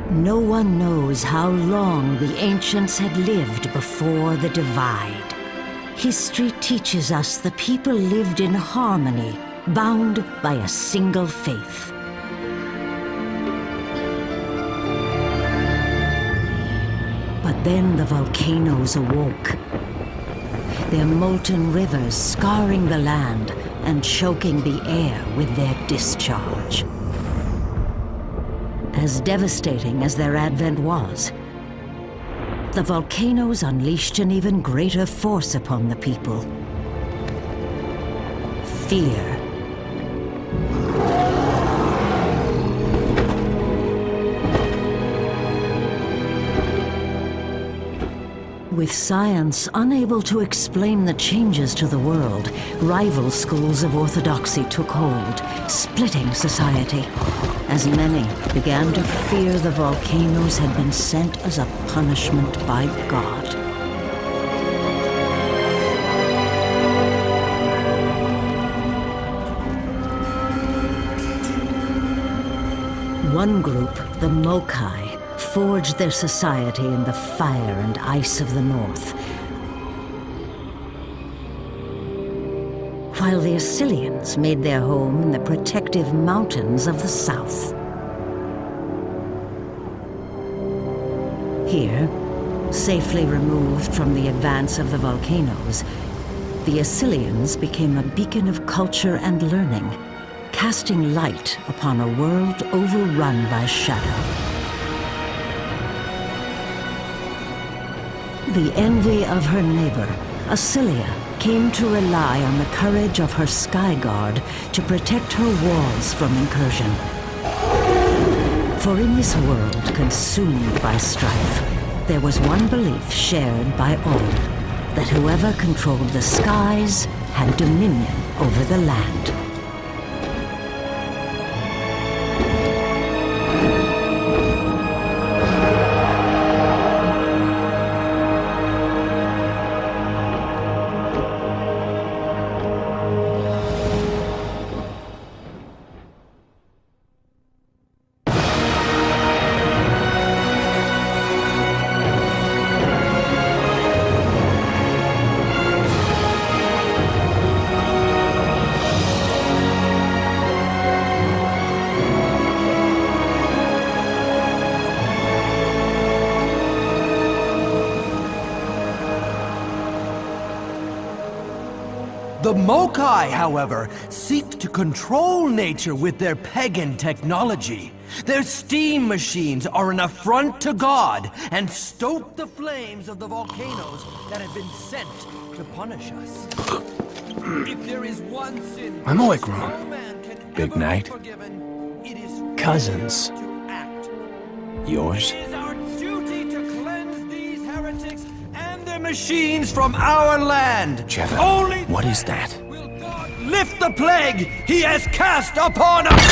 No one knows how long the ancients had lived before the divide. History teaches us the people lived in harmony, bound by a single faith. But then the volcanoes awoke, their molten rivers scarring the land and choking the air with their discharge. As devastating as their advent was, the volcanoes unleashed an even greater force upon the people. Fear. With science unable to explain the changes to the world, rival schools of orthodoxy took hold, splitting society, as many began to fear the volcanoes had been sent as a punishment by God. One group, the Mokai, forged their society in the fire and ice of the north, while the Escalians made their home in the protective mountains of the south. Here, safely removed from the advance of the volcanoes, the Escalians became a beacon of culture and learning, casting light upon a world overrun by shadow. The envy of her neighbor, Acilia, came to rely on the courage of her sky guard to protect her walls from incursion. For in this world consumed by strife, there was one belief shared by all, that whoever controlled the skies had dominion over the land. The Mokai, however, seek to control nature with their pagan technology. Their steam machines are an affront to God and stoke the flames of the volcanoes that have been sent to punish us. If there is one sin I'm awake, Ron. no man can Big ever night. be forgiven, it is Cousins. to act. Yours? It is our duty to cleanse these heretics and their machines from our land. Jevon, Only what is that? will God lift the plague he has cast upon us.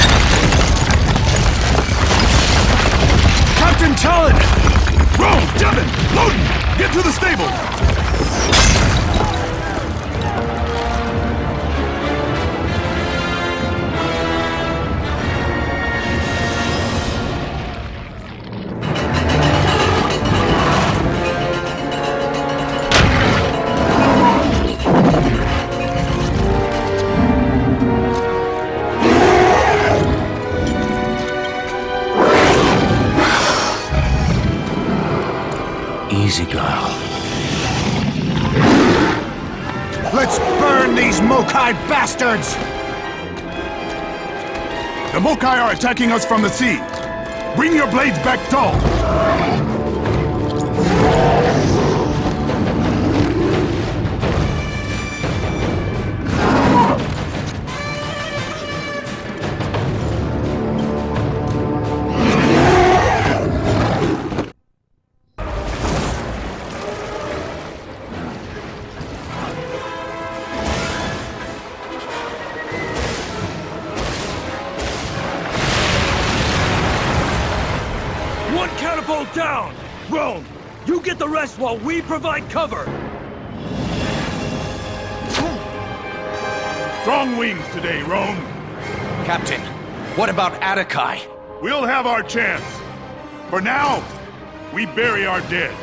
Captain Talon! Rome, Devon, Loden, get to the stable! Easy, girl. Let's burn these Mokai bastards! The Mokai are attacking us from the sea. Bring your blades back dull. One catapult down! Rome, you get the rest while we provide cover! Strong wings today, Rome. Captain, what about Atakai? We'll have our chance. For now, we bury our dead.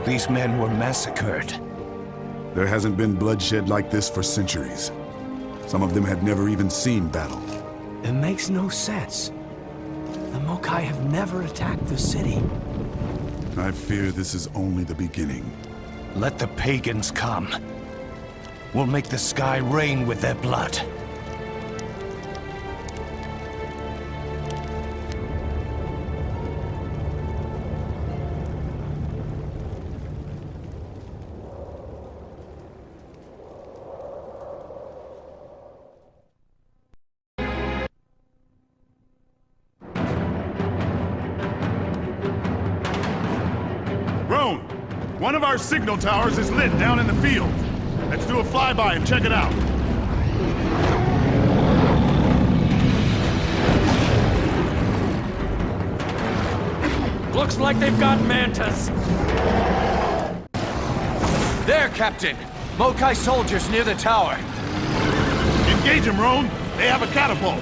These men were massacred. There hasn't been bloodshed like this for centuries. Some of them had never even seen battle. It makes no sense. The Mokai have never attacked the city. I fear this is only the beginning. Let the pagans come. We'll make the sky rain with their blood. Roan, one of our signal towers is lit down in the field. Let's do a flyby and check it out. Looks like they've got mantas. There, Captain! Mokai soldiers near the tower. Engage them, Roan. They have a catapult.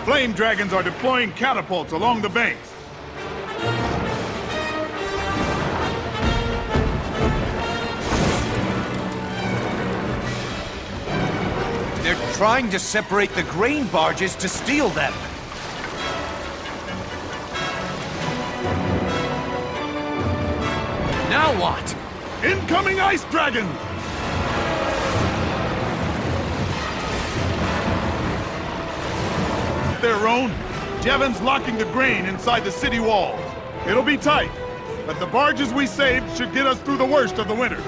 Flame dragons are deploying catapults along the banks. They're trying to separate the grain barges to steal them. Now what? Incoming ice dragon! There, Roan. Jevon's locking the grain inside the city walls. It'll be tight, but the barges we saved should get us through the worst of the winter.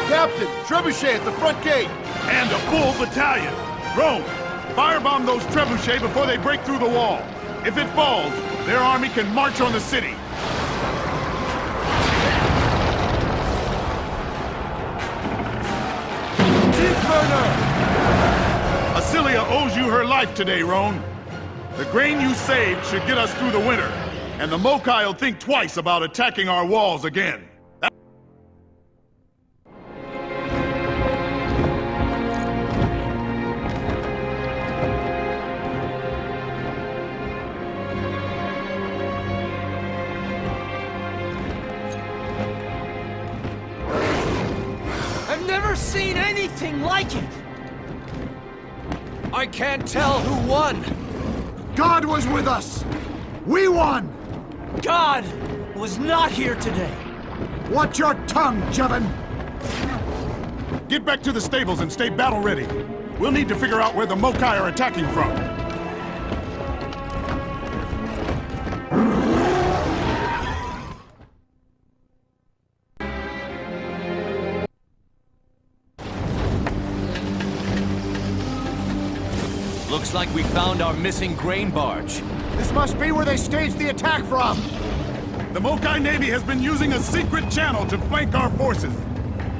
Captain, trebuchet at the front gate. And a full battalion. Roan, firebomb those trebuchet before they break through the wall. If it falls, their army can march on the city. Acilia owes you her life today, Roan. The grain you saved should get us through the winter, and the Mokai will think twice about attacking our walls again. I've never seen anything like it! I can't tell who won. God was with us. We won. God was not here today. Watch your tongue, Jevon. Get back to the stables and stay battle ready. We'll need to figure out where the Mokai are attacking from. Looks like we found our missing grain barge. This must be where they staged the attack from! The Mokai Navy has been using a secret channel to flank our forces.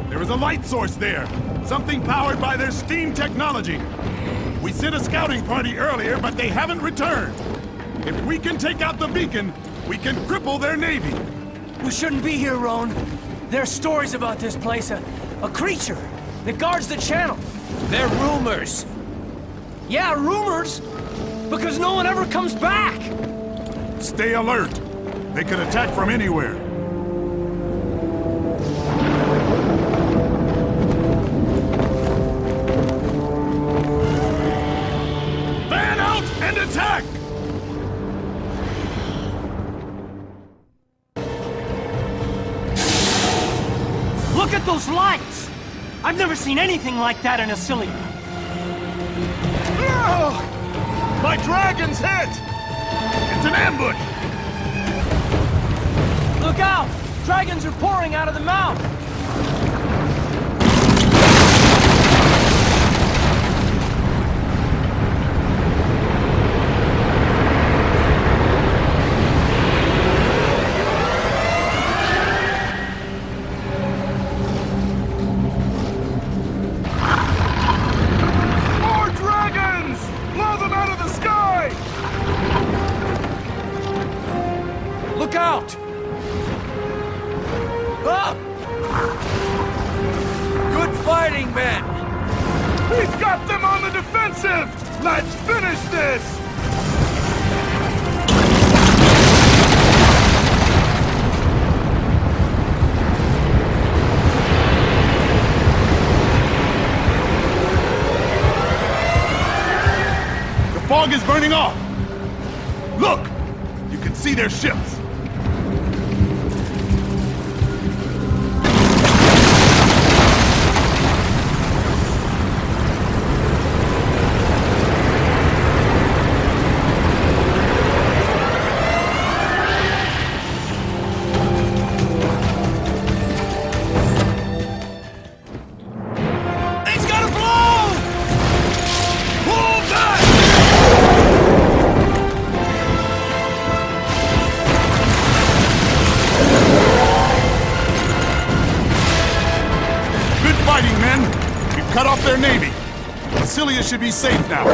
There is a light source there, something powered by their steam technology. We sent a scouting party earlier, but they haven't returned. If we can take out the beacon, we can cripple their navy. We shouldn't be here, Roan. There are stories about this place, a creature that guards the channel. They're rumors. Yeah, rumors, because no one ever comes back. Stay alert. They could attack from anywhere. Fan out and attack! Look at those lights! I've never seen anything like that in Escalating. My dragon's hit! It's an ambush! Look out! Dragons are pouring out of the mouth! More dragons! Blow them out of the sky! Look out! Ah! Good fighting, men! We've got them on the defensive! Let's finish this! The fog is burning off! Look! You can see their ships! It's gonna blow! Pull back! Good fighting, men! We've cut off their navy. Massilia should be safe now.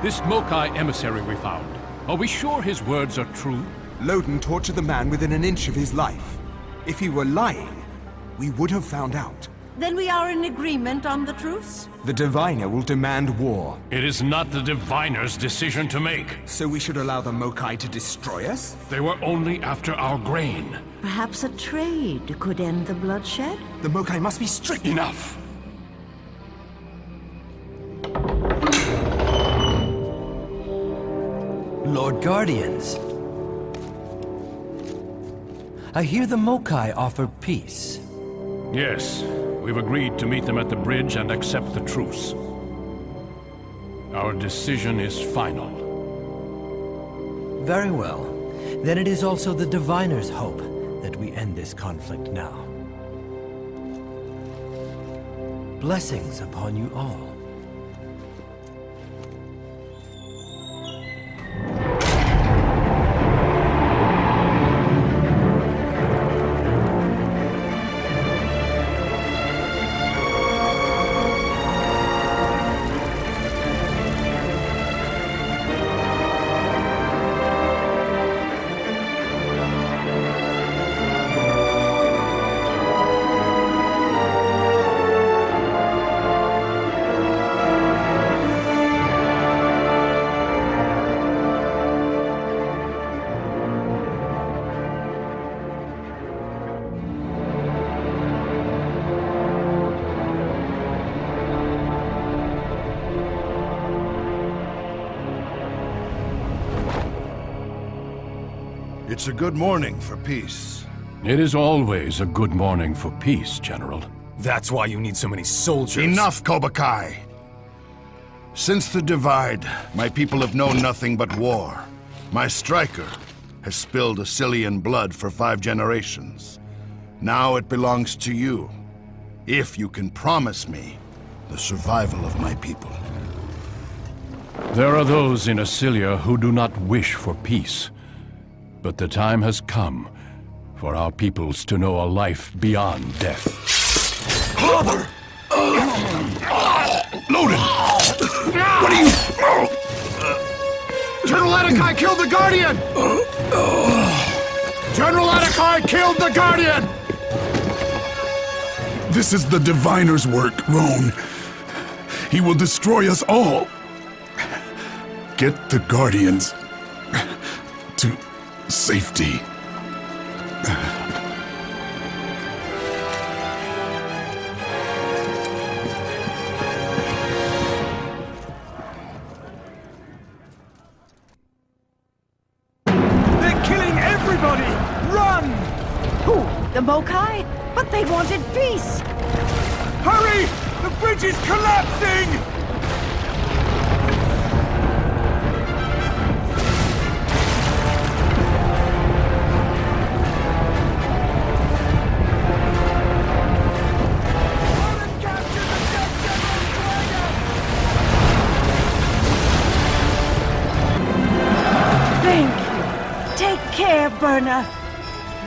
This Mokai emissary we found, are we sure his words are true? Loden tortured the man within an inch of his life. If he were lying, we would have found out. Then we are in agreement on the truce? The Diviner will demand war, It is not the Diviner's decision to make. so we should allow the Mokai to destroy us? They were only after our grain. Perhaps a trade could end the bloodshed? The Mokai must be strict. Enough! Lord Guardians. I hear the Mokai offer peace. Yes, we've agreed to meet them at the bridge and accept the truce. Our decision is final. Very well. Then it is also the Diviner's hope that we end this conflict now. Blessings upon you all. It's a good morning for peace. It is always a good morning for peace, General. That's why you need so many soldiers. Enough, Kobakai! Since the Divide, my people have known nothing but war. My striker has spilled Escalian blood for 5 generations. Now it belongs to you, if you can promise me the survival of my people. There are those in Escilia who do not wish for peace. But the time has come for our peoples to know a life beyond death. Father! Loden! What are you... General Atakai killed the Guardian! General Atakai killed the Guardian! This is the Diviner's work, Roan. He will destroy us all. Get the Guardians to safety. They're killing everybody! Run! Who? The Mokai? But they wanted peace! Hurry! The bridge is collapsing! Thank you. Take care, Burner.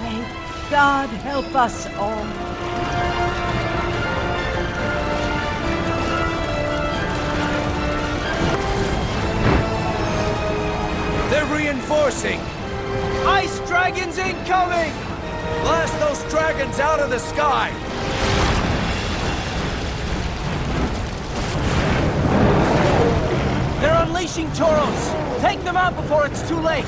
May God help us all. They're reinforcing! Ice dragons incoming! Blast those dragons out of the sky! They're unleashing Tauros! Take them out before it's too late!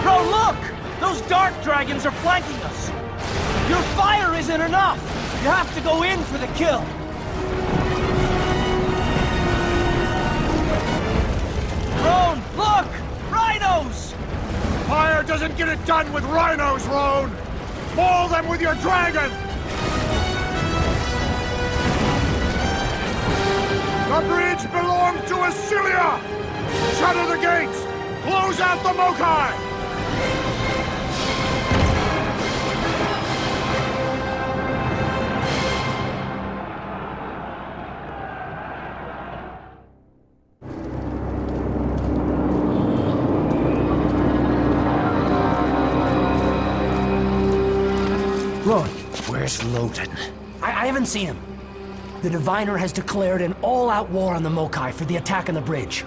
Bro, look! Those dark dragons are flanking us! Your fire isn't enough! You have to go in for the kill! Roan, look! Rhinos! Fire doesn't get it done with rhinos, Roan! Maul them with your dragon! The bridge belongs to Escilia! Shutter the gates! Close out the Mokai! Roan, where's Loden? I haven't seen him. The Diviner has declared an all-out war on the Mokai for the attack on the bridge.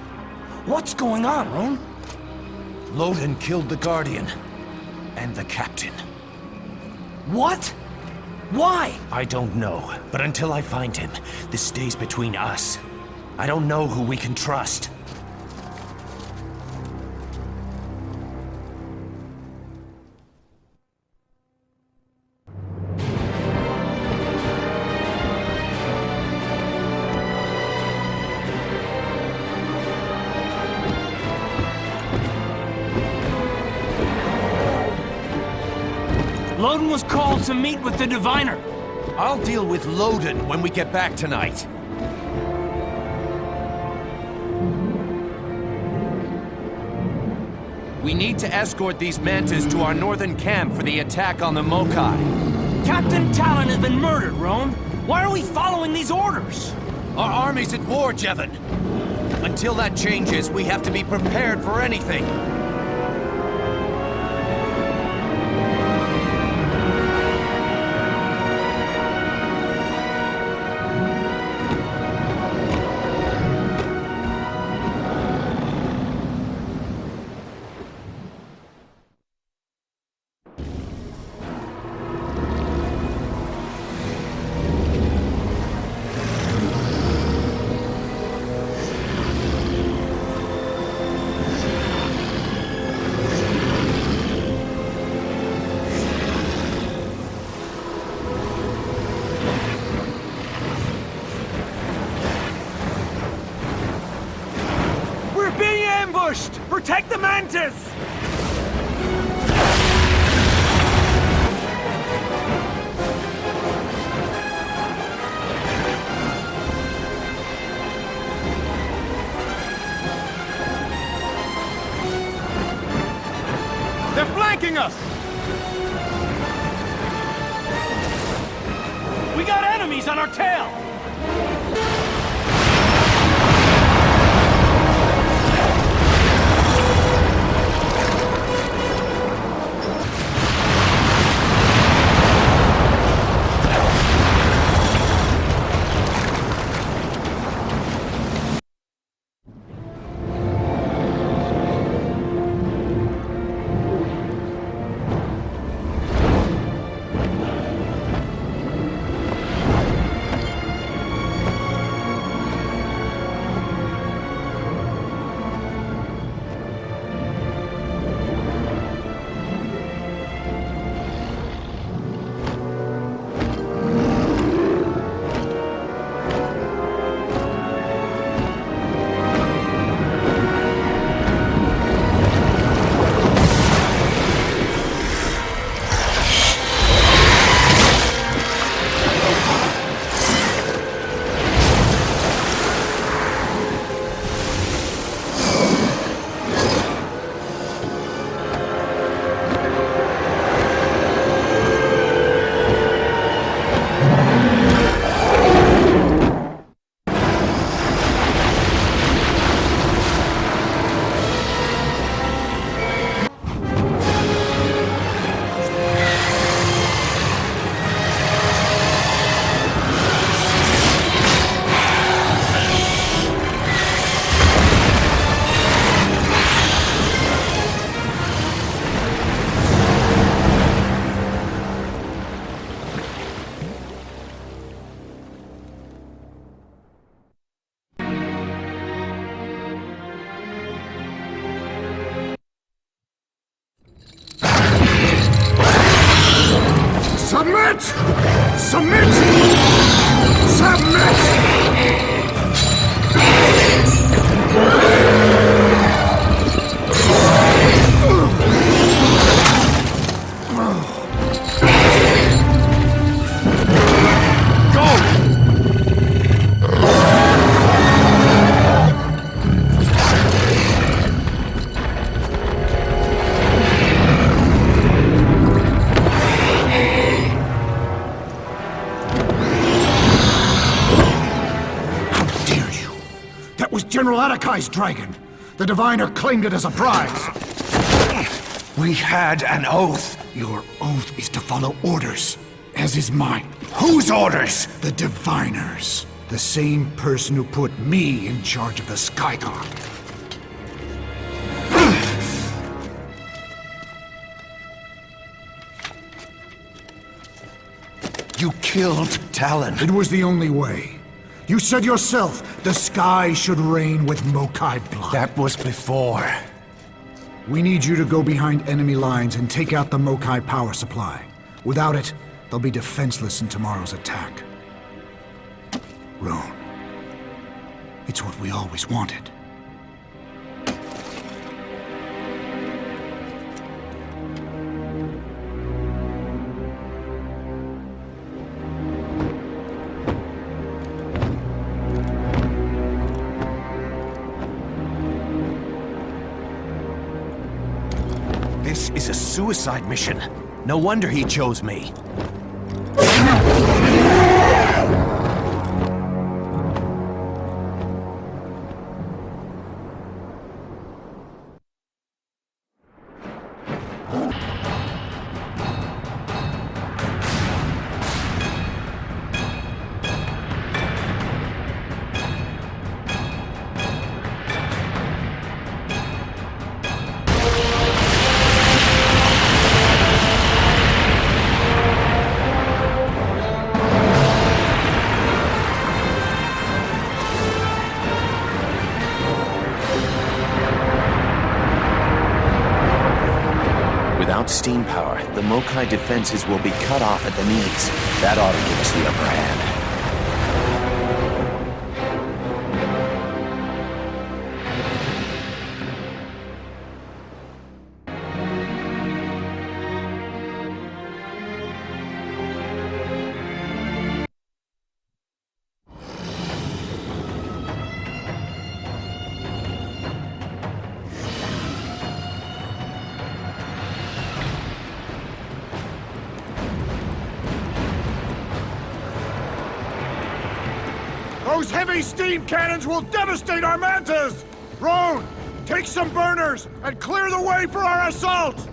What's going on, Roan? Loden killed the Guardian. And the Captain. What? Why? I don't know, but until I find him, this stays between us. I don't know who we can trust. Loden was called to meet with the Diviner. I'll deal with Loden when we get back tonight. We need to escort these Mantas to our northern camp for the attack on the Mokai. Captain Talon has been murdered, Roan. Why are we following these orders? Our army's at war, Jevon. Until that changes, we have to be prepared for anything. finished! Protect the Mantis! They're flanking us! We got enemies on our tail! Submit! Submit! Submit! General Atakai's dragon. The Diviner claimed it as a prize. We had an oath. Your oath is to follow orders, as is mine. Whose orders? The Diviner's. The same person who put me in charge of the Skyguard. You killed Talon. It was the only way. You said yourself, the sky should reign with Mokai blood. That was before. We need you to go behind enemy lines and take out the Mokai power supply. Without it, they'll be defenseless in tomorrow's attack. Roan, it's what we always wanted. This is a suicide mission. No wonder he chose me. Without steam power, the Mokai defenses will be cut off at the knees. That ought to give us the upper hand. Those heavy steam cannons will devastate our mantas! Roan, take some burners and clear the way for our assault!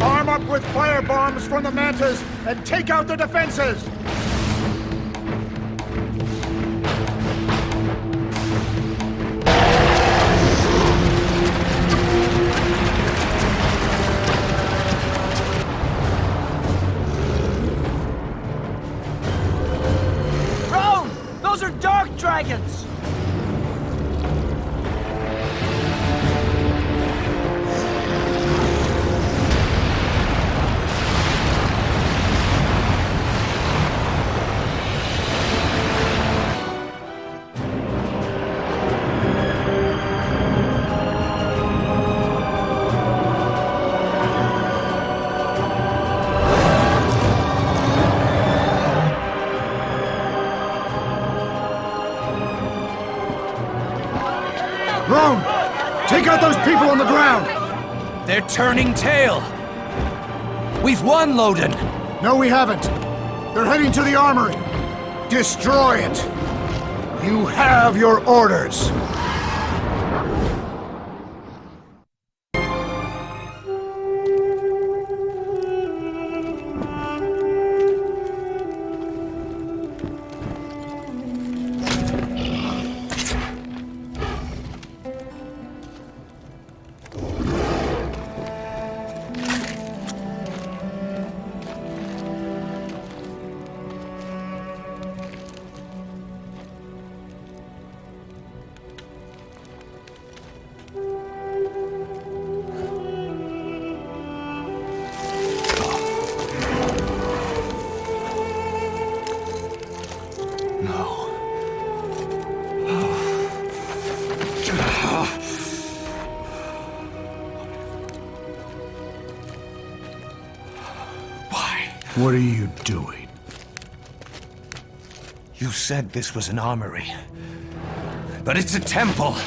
Arm up with fire bombs from the mantas and take out the defenses! Those are dark dragons! Roan! Take out those people on the ground! They're turning tail! We've won, Loden! No, we haven't. They're heading to the armory. Destroy it! You have your orders! What are you doing? You said this was an armory. But it's a temple.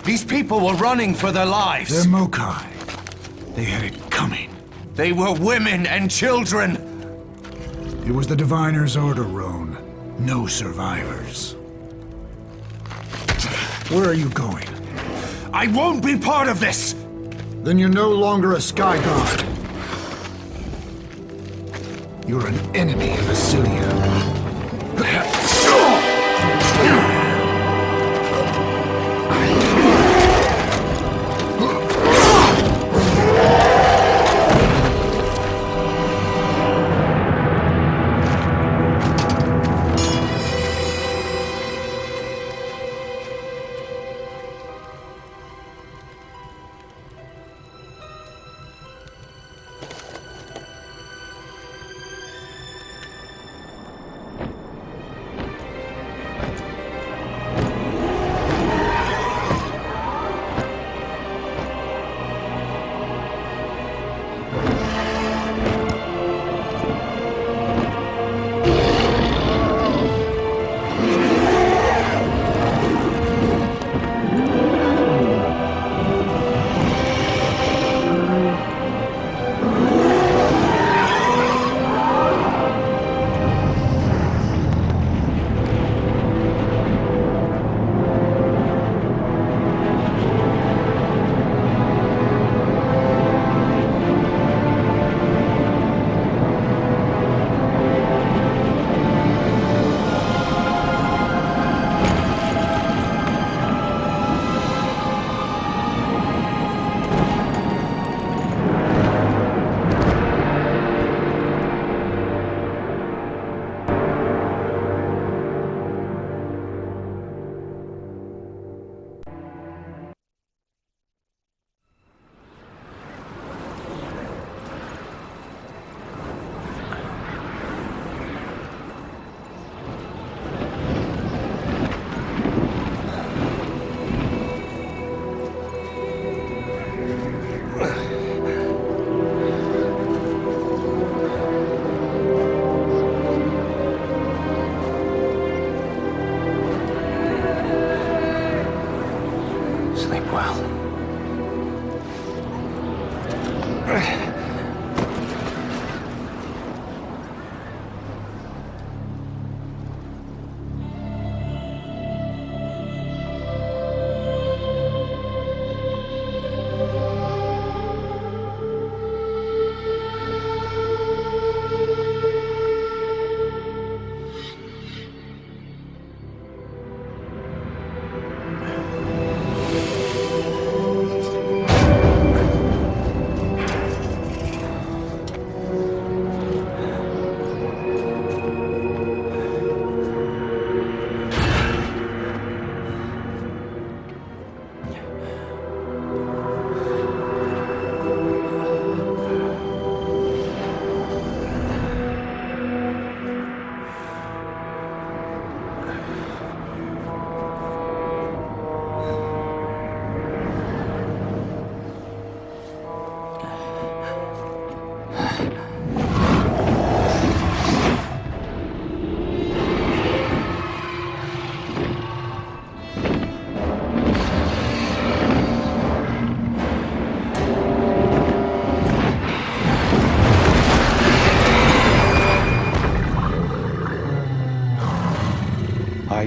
These people were running for their lives. They're Mokai. They had it coming. They were women and children. It was the Diviner's order, Roan. No survivors. Where are you going? I won't be part of this! Then you're no longer a Sky God. You're an enemy of Assyria.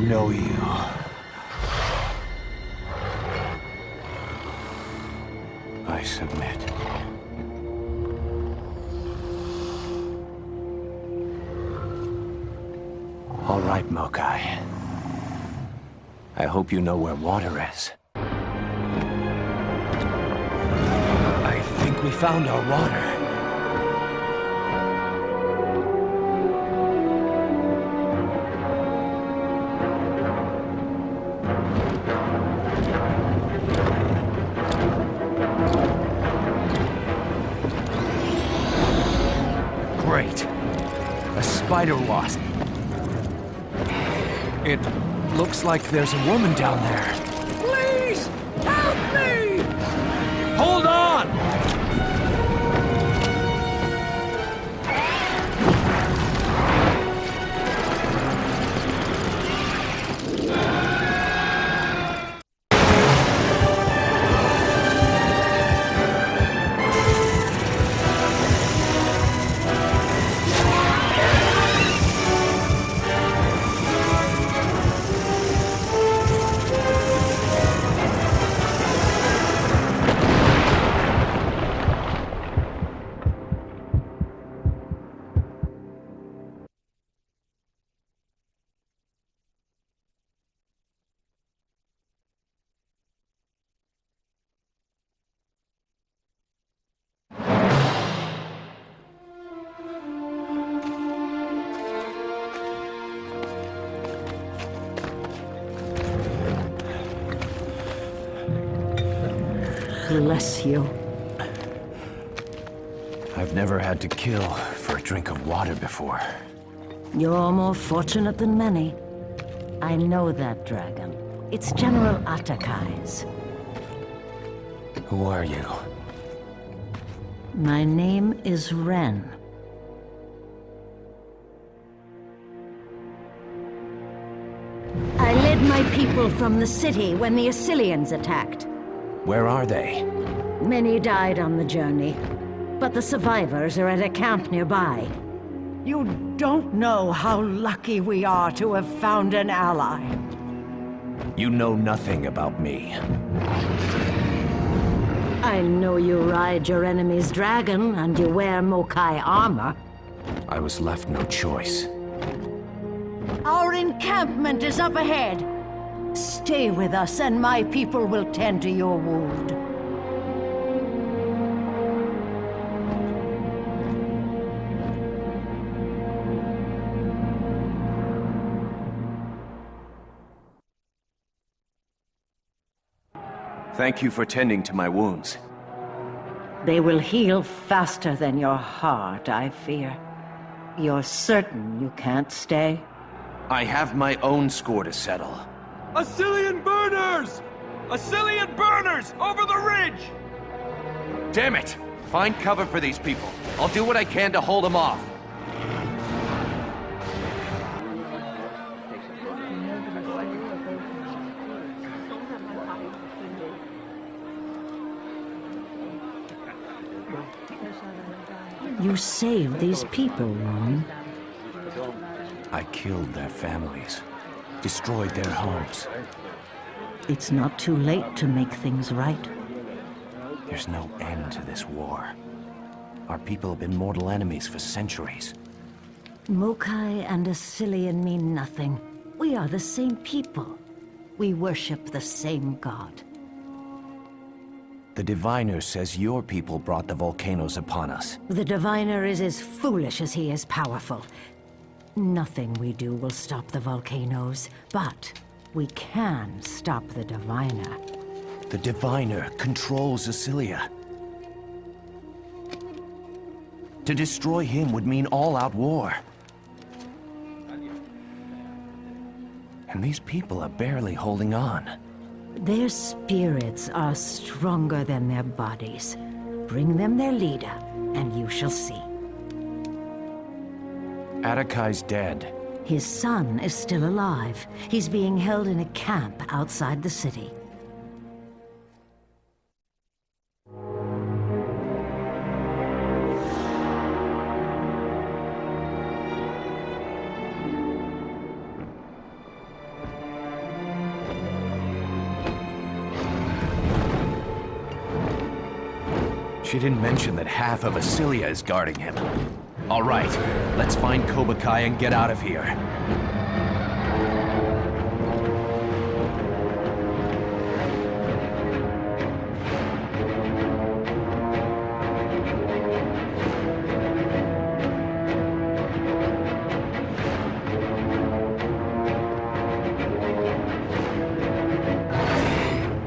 know you. I submit. All right, Mokai. I hope you know where water is. I think we found our water. Great. A spider wasp. It looks like there's a woman down there. Please! Help me! Hold on! Bless you. I've never had to kill for a drink of water before. You're more fortunate than many. I know that dragon. It's General Atakai's. Who are you? My name is Ren. I led my people from the city when the Escalians attacked. Where are they? Many died on the journey, but the survivors are at a camp nearby. You don't know how lucky we are to have found an ally. You know nothing about me. I know you ride your enemy's dragon and you wear Mokai armor. I was left no choice. Our encampment is up ahead. Stay with us and my people will tend to your wound. Thank you for tending to my wounds. They will heal faster than your heart, I fear. You're certain you can't stay? I have my own score to settle. Assylian burners! Assylian burners! Over the ridge! Damn it! Find cover for these people. I'll do what I can to hold them off. You saved these people, Ron. I killed their families, destroyed their homes. It's not too late to make things right. There's no end to this war. Our people have been mortal enemies for centuries. Mokai and Assylian mean nothing. We are the same people. We worship the same god. The Diviner says your people brought the volcanoes upon us. The Diviner is as foolish as he is powerful. Nothing we do will stop the volcanoes, but we can stop the Diviner. The Diviner controls Assylia. To destroy him would mean all-out war. And these people are barely holding on. Their spirits are stronger than their bodies. Bring them their leader, and you shall see. Atakai's dead. His son is still alive. He's being held in a camp outside the city. She didn't mention that half of Asilia is guarding him. All right, let's find Kobakai and get out of here.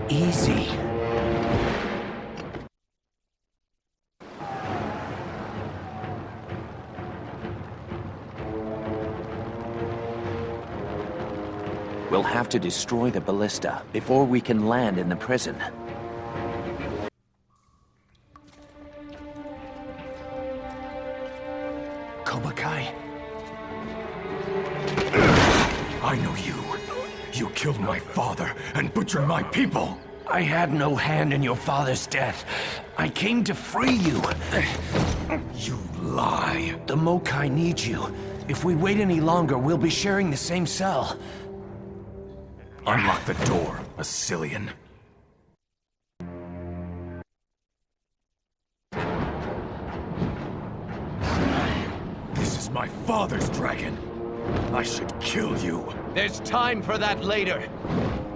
Easy. We'll have to destroy the ballista before we can land in the prison. Kobakai? I know you. You killed my father and butchered my people. I had no hand in your father's death. I came to free you. You lie. The Mokai need you. If we wait any longer, we'll be sharing the same cell. Unlock the door, Asilian. This is my father's dragon. I should kill you. There's time for that later.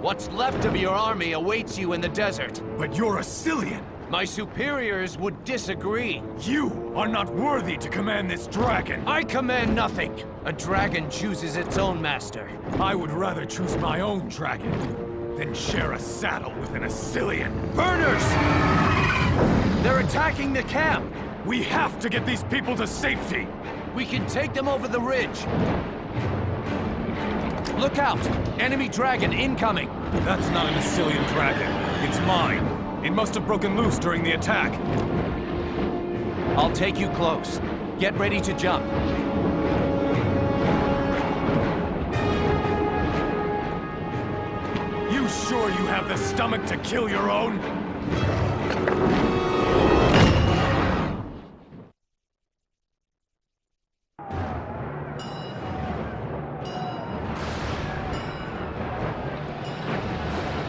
What's left of your army awaits you in the desert. But you're Asilian. My superiors would disagree. You are not worthy to command this dragon. I command nothing. A dragon chooses its own master. I would rather choose my own dragon than share a saddle with an Asilian. Burners! They're attacking the camp! We have to get these people to safety! We can take them over the ridge. Look out! Enemy dragon incoming! That's not an Asilian dragon. It's mine. It must have broken loose during the attack. I'll take you close. Get ready to jump. You sure you have the stomach to kill your own?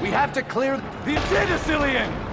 We have to clear the Asilian!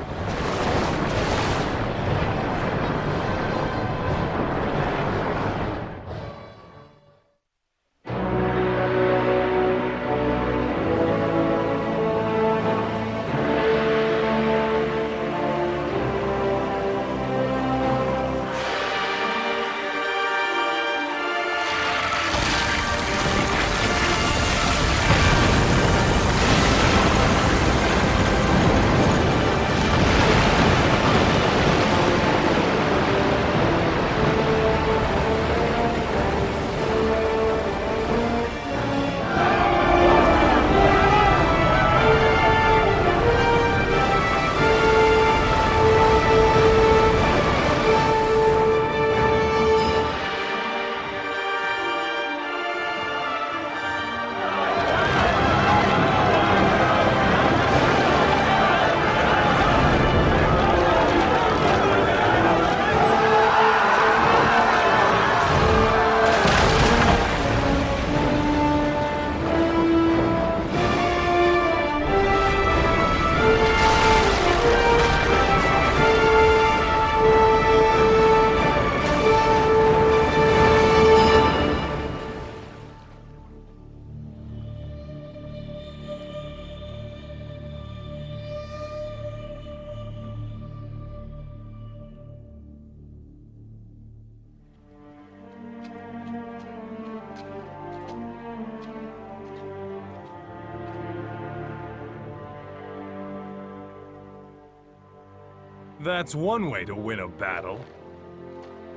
That's one way to win a battle.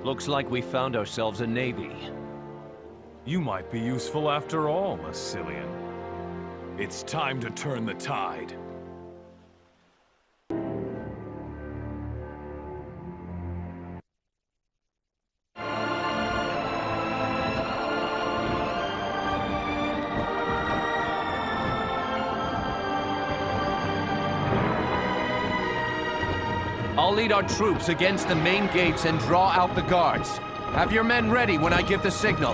Looks like we found ourselves a navy. You might be useful after all, Asilian. It's time to turn the tide. I'll lead our troops against the main gates and draw out the guards. Have your men ready when I give the signal.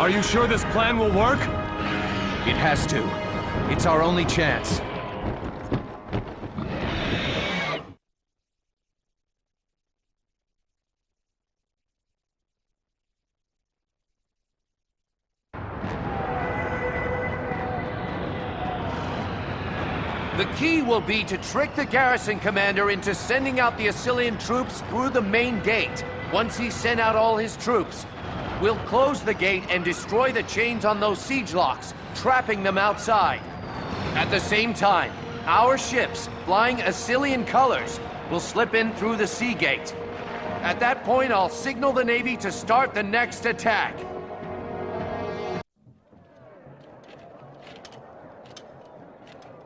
Are you sure this plan will work? It has to. It's our only chance. The key will be to trick the garrison commander into sending out the Escalian troops through the main gate. Once he's sent out all his troops, we'll close the gate and destroy the chains on those siege locks, trapping them outside. At the same time, our ships, flying Escalian colors, will slip in through the sea gate. At that point, I'll signal the Navy to start the next attack.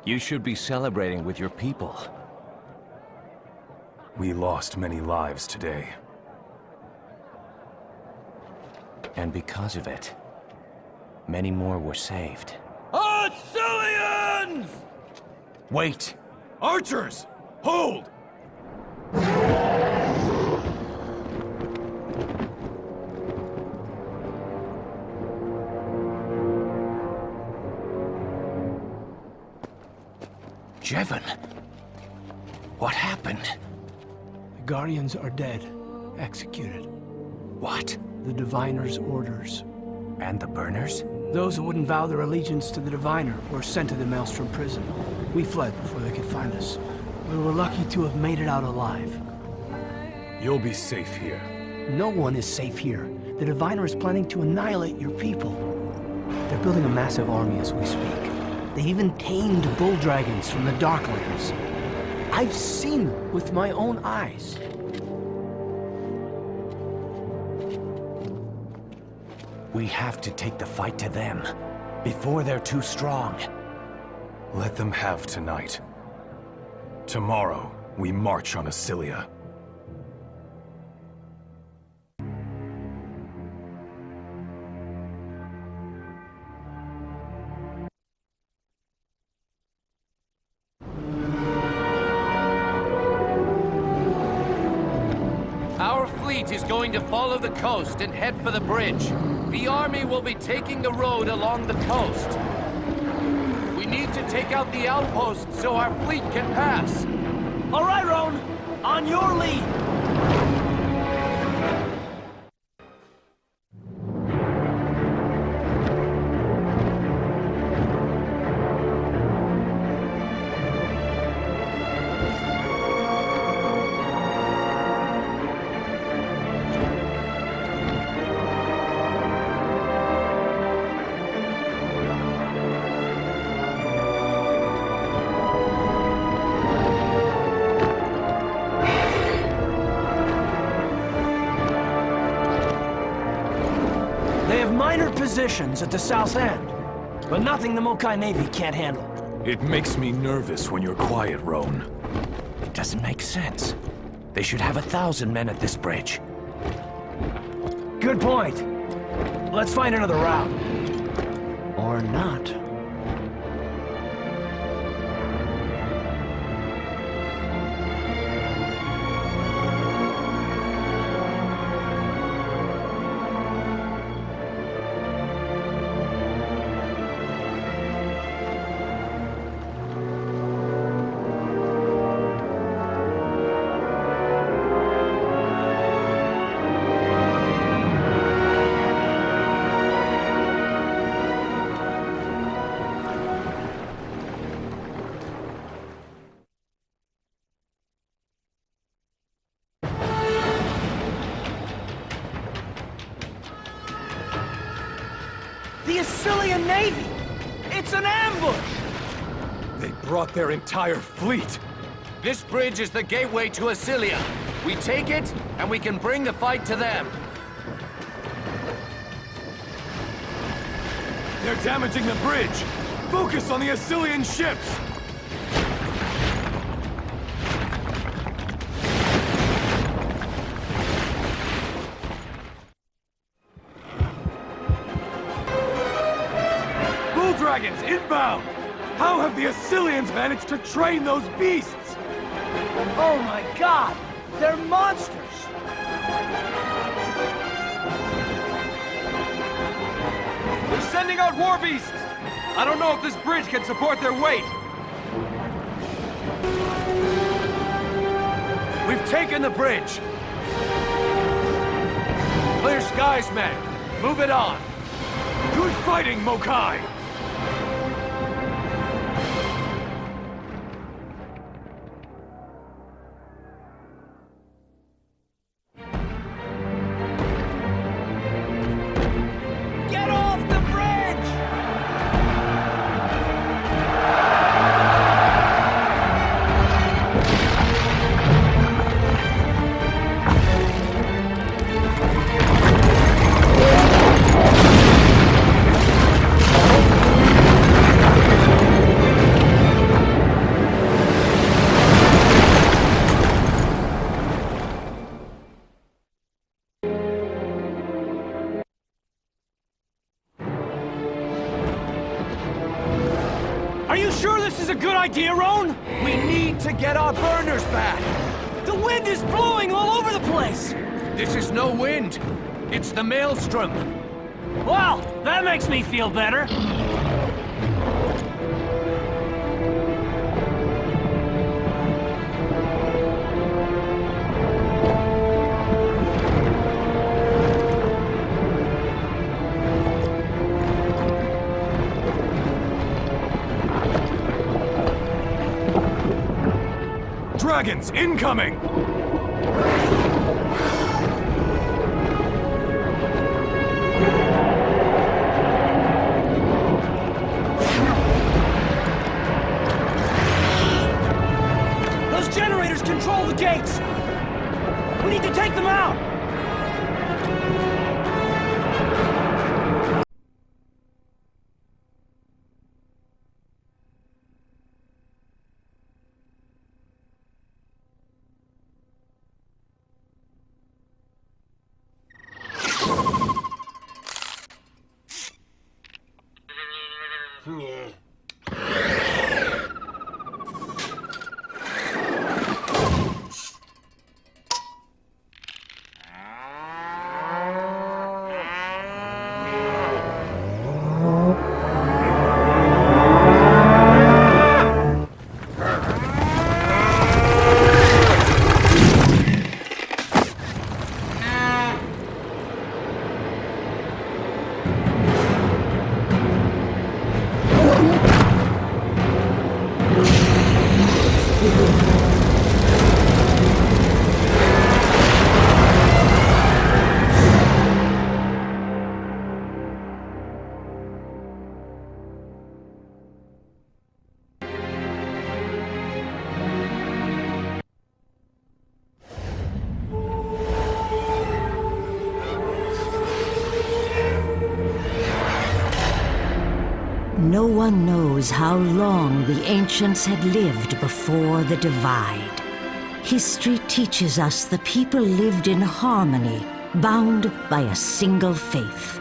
You should be celebrating with your people. We lost many lives today. And because of it, many more were saved. Assyrians! Wait! Archers! Hold! Jevon, what happened? The Guardians are dead. Executed. What? The Diviner's orders. And the Burners? Those who wouldn't vow their allegiance to the Diviner were sent to the Maelstrom prison. We fled before they could find us. We were lucky to have made it out alive. You'll be safe here. No one is safe here. The Diviner is planning to annihilate your people. They're building a massive army as we speak. They've even tamed bull dragons from the Darklands. I've seen them with my own eyes. We have to take the fight to them, before they're too strong. Let them have tonight. Tomorrow, we march on Acilia. Our fleet is going to follow the coast and head for the bridge. The army will be taking the road along the coast. We need to take out the outposts so our fleet can pass. All right, Roan! On your lead! Positions at the south end, but nothing the Mokai Navy can't handle. It makes me nervous when you're quiet, Roan. It doesn't make sense. They should have 1,000 men at this bridge. Good point. Let's find another route. Or not. The Assyrian Navy! It's an ambush! They brought their entire fleet! This bridge is the gateway to Acilia. We take it, and we can bring the fight to them. They're damaging the bridge! Focus on the Assyrian ships! Dragons inbound! How have the Assyrians managed to train those beasts? Oh my god! They're monsters! They're sending out war beasts! I don't know if this bridge can support their weight! We've taken the bridge! Clear skies, men! Move it on! Good fighting, Mokai! Are you sure this is a good idea, Roan? We need to get our burners back! The wind is blowing all over the place! This is no wind. It's the maelstrom. Well, that makes me feel better. Dragons incoming! Those generators control the gates! We need to take them out! No one knows how long the ancients had lived before the divide. History teaches us the people lived in harmony, bound by a single faith.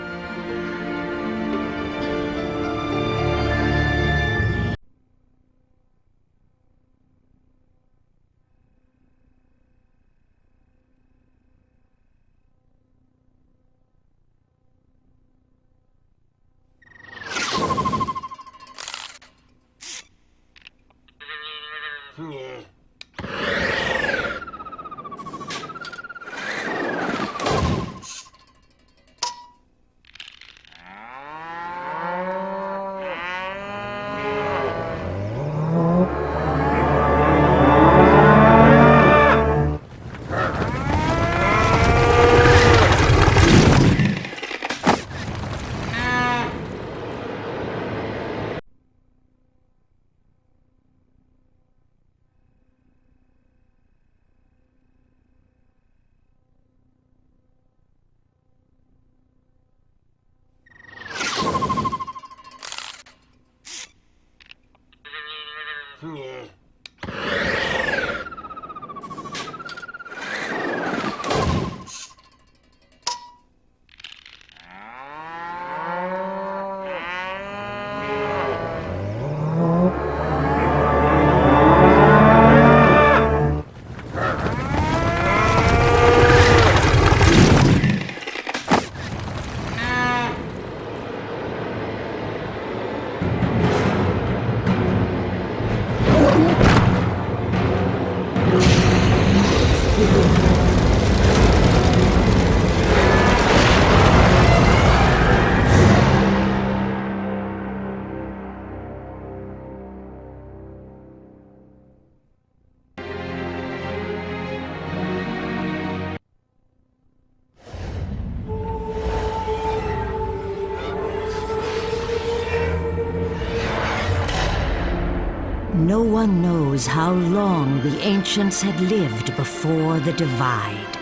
No one knows how long the ancients had lived before the divide.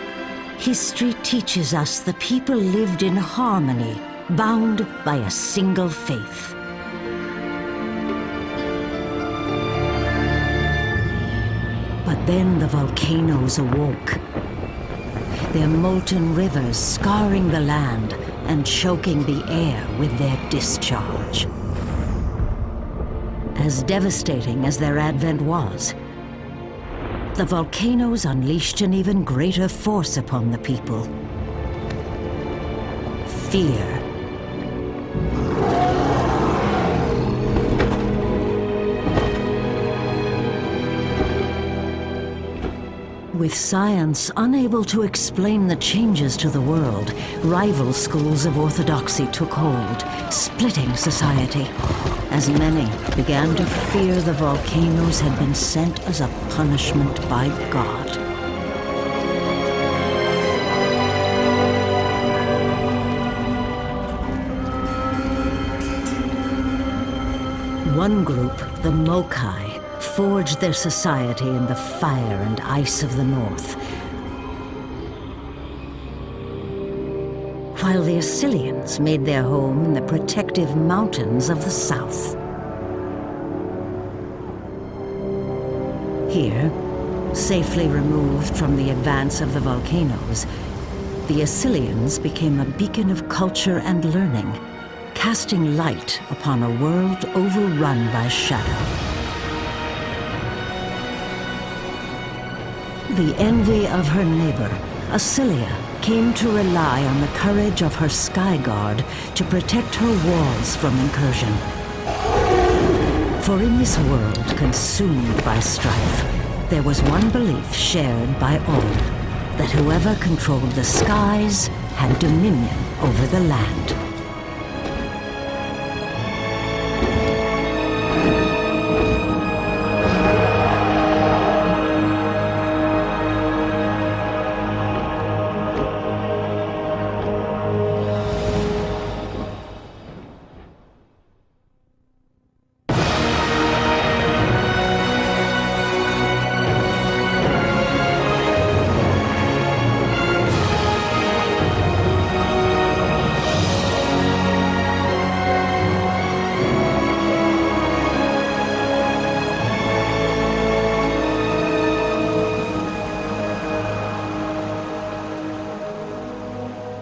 History teaches us the people lived in harmony, bound by a single faith. But then the volcanoes awoke. Their molten rivers scarring the land and choking the air with their discharge. as devastating as their advent was, the volcanoes unleashed an even greater force upon the people. Fear. With science unable to explain the changes to the world, rival schools of orthodoxy took hold, splitting society, as many began to fear the volcanoes had been sent as a punishment by God. One group, the Mokai, forged their society in the fire and ice of the north, while the Escalians made their home in the protective mountains of the south. Here, safely removed from the advance of the volcanoes, the Escalians became a beacon of culture and learning, casting light upon a world overrun by shadow. The envy of her neighbor, Escalia, came to rely on the courage of her sky guard to protect her walls from incursion. For in this world consumed by strife, there was one belief shared by all, that whoever controlled the skies had dominion over the land.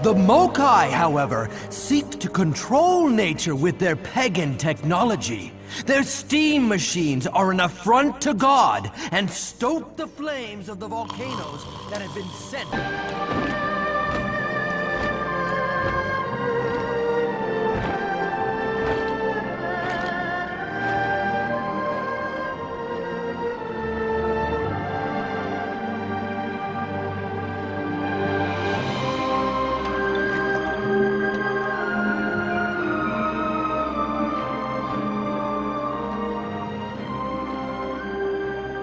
The Mokai, however, seek to control nature with their pagan technology. Their steam machines are an affront to God and stoke the flames of the volcanoes that have been sent.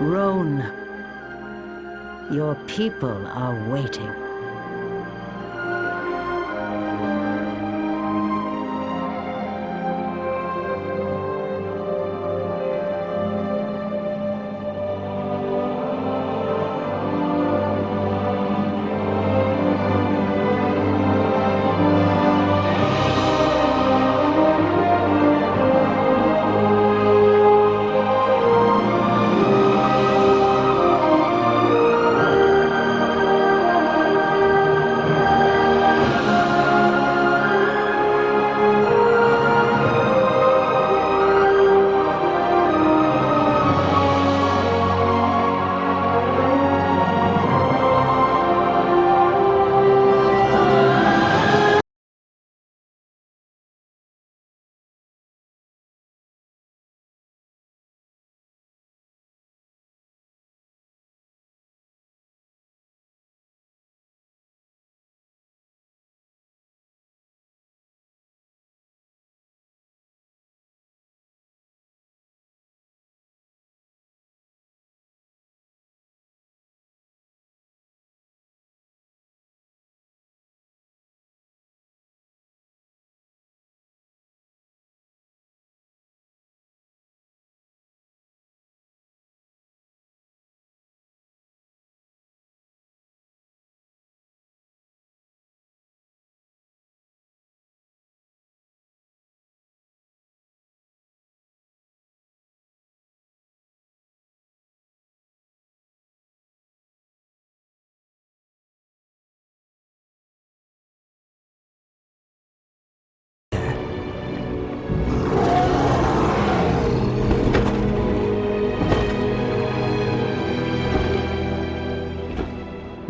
Roan, your people are waiting.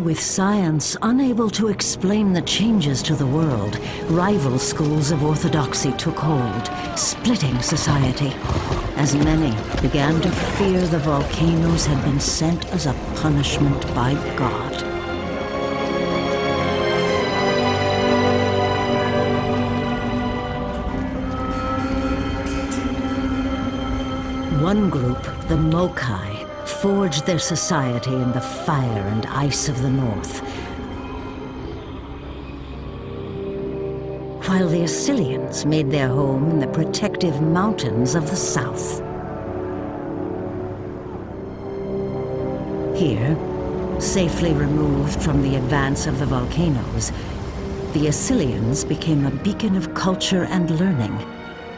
With science unable to explain the changes to the world, rival schools of orthodoxy took hold, splitting society, as many began to fear the volcanoes had been sent as a punishment by God. One group, the Mokai, forged their society in the fire and ice of the north, while the Assylians made their home in the protective mountains of the south. Here, safely removed from the advance of the volcanoes, the Assylians became a beacon of culture and learning,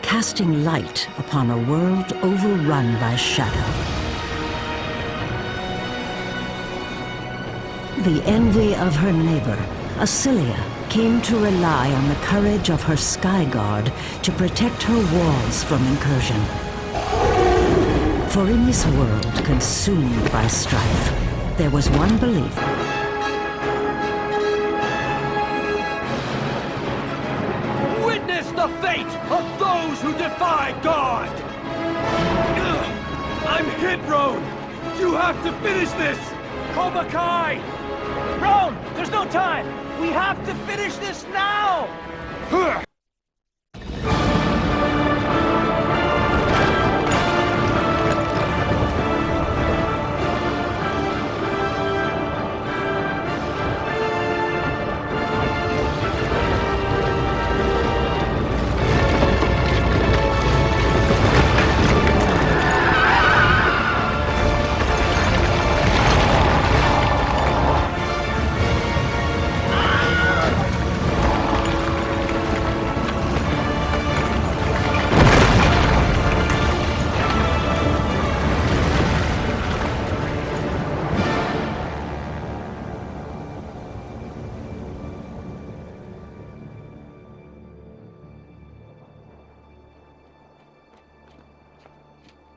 casting light upon a world overrun by shadow. The envy of her neighbor, Assylia, came to rely on the courage of her sky guard to protect her walls from incursion. For in this world consumed by strife, there was one belief. Witness the fate of those who defy God! I'm hit, Roan! You have to finish this! Cobra Kai! Roan, there's no time! We have to finish this now!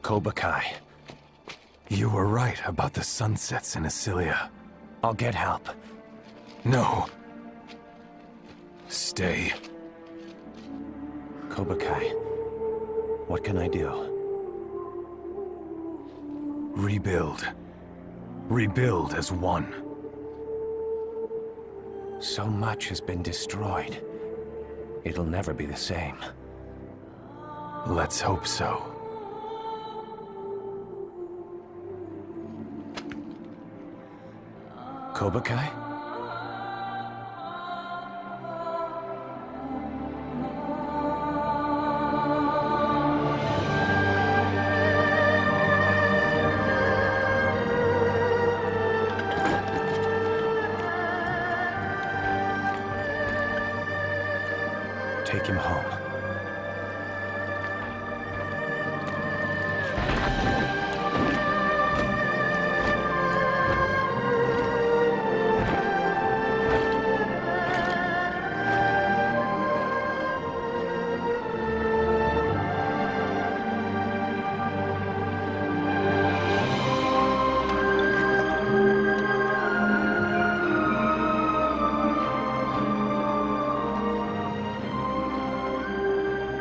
Kobakai, you were right about the sunsets in Assylia. I'll get help. No. Stay. Kobakai, what can I do? Rebuild. Rebuild as one. So much has been destroyed. It'll never be the same. Let's hope so. Kobakai? Take him home.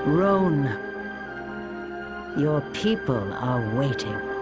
Roan, your people are waiting.